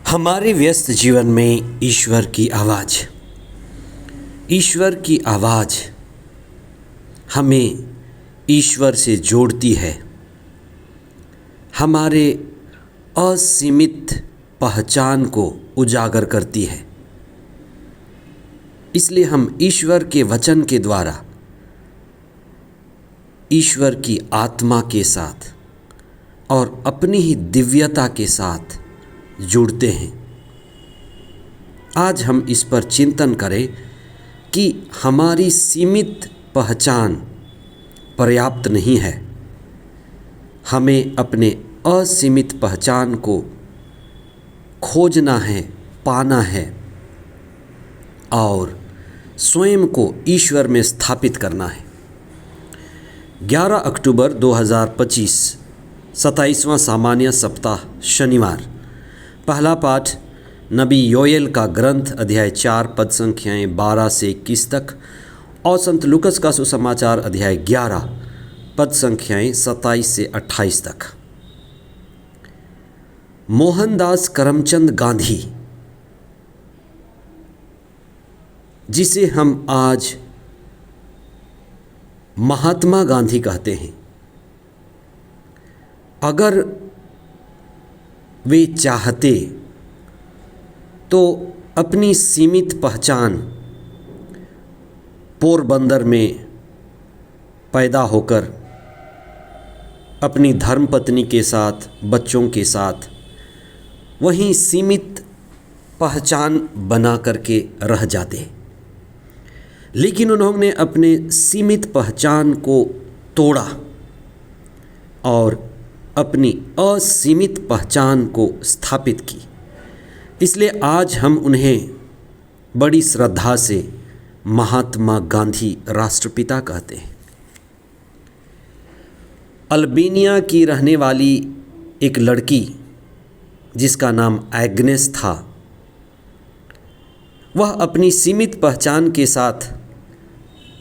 हमारे व्यस्त जीवन में ईश्वर की आवाज़ हमें ईश्वर से जोड़ती है, हमारे असीमित पहचान को उजागर करती है। इसलिए हम ईश्वर के वचन के द्वारा ईश्वर की आत्मा के साथ और अपनी ही दिव्यता के साथ जुड़ते हैं। आज हम इस पर चिंतन करें कि हमारी सीमित पहचान पर्याप्त नहीं है। हमें अपने असीमित पहचान को खोजना है, पाना है और स्वयं को ईश्वर में स्थापित करना है। 11 अक्टूबर 2025 27वां सामान्य सप्ताह शनिवार। पहला पाठ नबी योएल का ग्रंथ अध्याय 4 पद संख्याएँ 12 से 21 तक और संत लूकस का सुसमाचार अध्याय 11 पद संख्याएँ 27 से 28 तक। मोहनदास करमचंद गांधी, जिसे हम आज महात्मा गांधी कहते हैं, अगर वे चाहते तो अपनी सीमित पहचान पोरबंदर में पैदा होकर अपनी धर्मपत्नी के साथ, बच्चों के साथ वहीं सीमित पहचान बना करके रह जाते, लेकिन उन्होंने अपने सीमित पहचान को तोड़ा और अपनी असीमित पहचान को स्थापित की। इसलिए आज हम उन्हें बड़ी श्रद्धा से महात्मा गांधी राष्ट्रपिता कहते हैं। अल्बानिया की रहने वाली एक लड़की जिसका नाम एग्नेस था, वह अपनी सीमित पहचान के साथ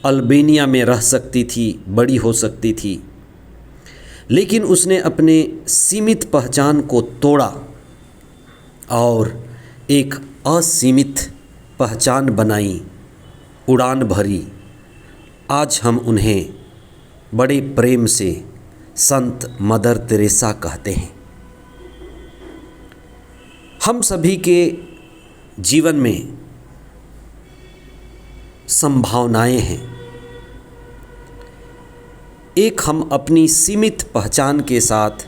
अल्बानिया में रह सकती थी, बड़ी हो सकती थी, लेकिन उसने अपने सीमित पहचान को तोड़ा और एक असीमित पहचान बनाई, उड़ान भरी। आज हम उन्हें बड़े प्रेम से संत मदर तेरेसा कहते हैं। हम सभी के जीवन में संभावनाएं हैं। एक, हम अपनी सीमित पहचान के साथ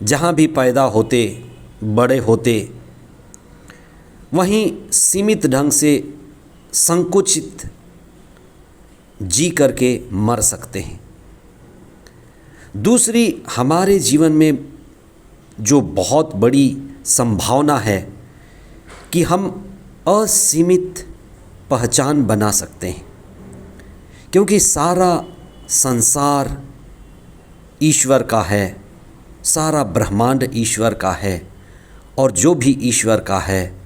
जहाँ भी पैदा होते, बड़े होते, वहीं सीमित ढंग से संकुचित जी करके मर सकते हैं। दूसरी, हमारे जीवन में जो बहुत बड़ी संभावना है कि हम असीमित पहचान बना सकते हैं, क्योंकि सारा संसार ईश्वर का है, सारा ब्रह्मांड ईश्वर का है और जो भी ईश्वर का है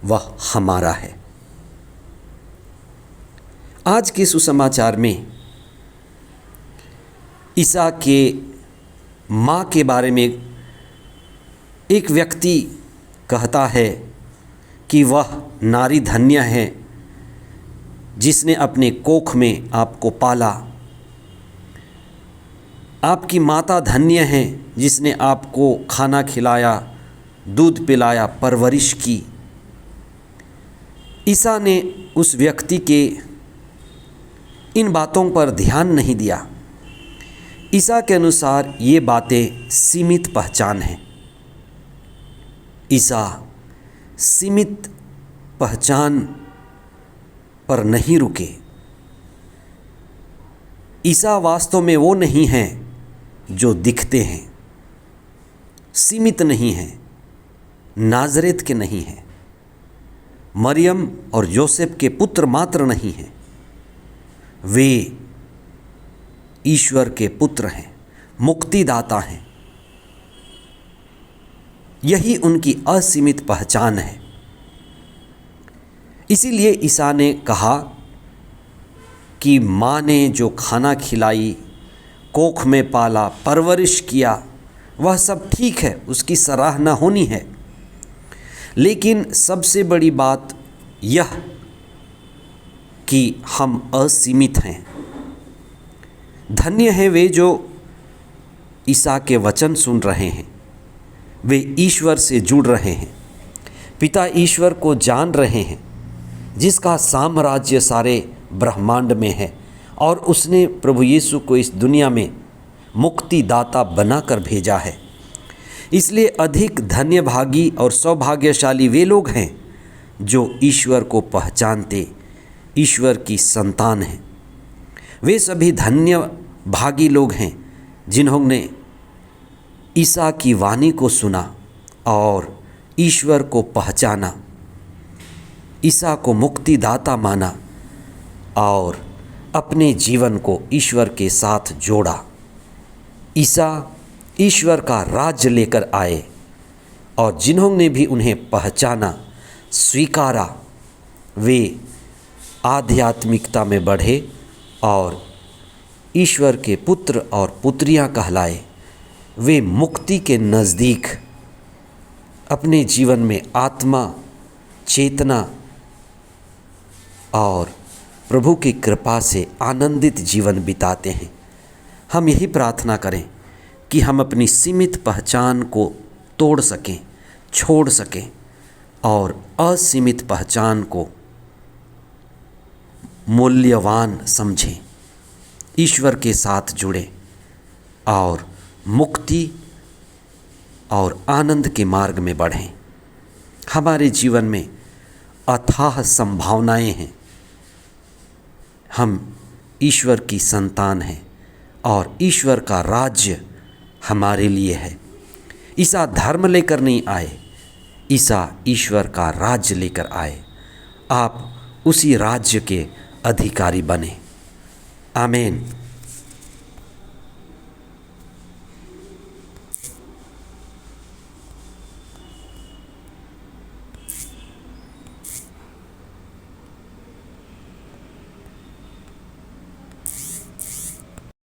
वह हमारा है। आज के सुसमाचार में ईसा के माँ के बारे में एक व्यक्ति कहता है कि वह नारी धन्य है जिसने अपने कोख में आपको पाला। आपकी माता धन्य है जिसने आपको खाना खिलाया, दूध पिलाया, परवरिश की। ईसा ने उस व्यक्ति के इन बातों पर ध्यान नहीं दिया। ईसा के अनुसार ये बातें सीमित पहचान है। ईसा सीमित पहचान पर नहीं रुके। ईसा वास्तव में वो नहीं है जो दिखते हैं, सीमित नहीं है, नाज़रेत के नहीं हैं, मरियम और योसेफ के पुत्र मात्र नहीं हैं, वे ईश्वर के पुत्र हैं, मुक्तिदाता हैं। यही उनकी असीमित पहचान है। इसीलिए ईसा ने कहा कि माँ ने जो खाना खिलाई, कोख में पाला, परवरिश किया, वह सब ठीक है, उसकी सराहना होनी है, लेकिन सबसे बड़ी बात यह कि हम असीमित हैं। धन्य हैं वे जो ईसा के वचन सुन रहे हैं, वे ईश्वर से जुड़ रहे हैं, पिता ईश्वर को जान रहे हैं जिसका साम्राज्य सारे ब्रह्मांड में है, और उसने प्रभु यीशु को इस दुनिया में मुक्तिदाता बनाकर भेजा है। इसलिए अधिक धन्यभागी और सौभाग्यशाली वे लोग हैं जो ईश्वर को पहचानते ईश्वर की संतान हैं। वे सभी धन्य भागी लोग हैं जिन्होंने ईसा की वाणी को सुना और ईश्वर को पहचाना, ईसा को मुक्तिदाता माना और अपने जीवन को ईश्वर के साथ जोड़ा। ईसा ईश्वर का राज्य लेकर आए और जिन्होंने भी उन्हें पहचाना, स्वीकारा, वे आध्यात्मिकता में बढ़े और ईश्वर के पुत्र और पुत्रियां कहलाए। वे मुक्ति के नज़दीक अपने जीवन में आत्मा, चेतना और प्रभु की कृपा से आनंदित जीवन बिताते हैं। हम यही प्रार्थना करें कि हम अपनी सीमित पहचान को तोड़ सकें, छोड़ सकें और असीमित पहचान को मूल्यवान समझें, ईश्वर के साथ जुड़ें और मुक्ति और आनंद के मार्ग में बढ़ें। हमारे जीवन में अथाह संभावनाएं हैं। हम ईश्वर की संतान हैं और ईश्वर का राज्य हमारे लिए है। ईसा धर्म लेकर नहीं आए, ईसा ईश्वर का राज्य लेकर आए। आप उसी राज्य के अधिकारी बने। आमीन।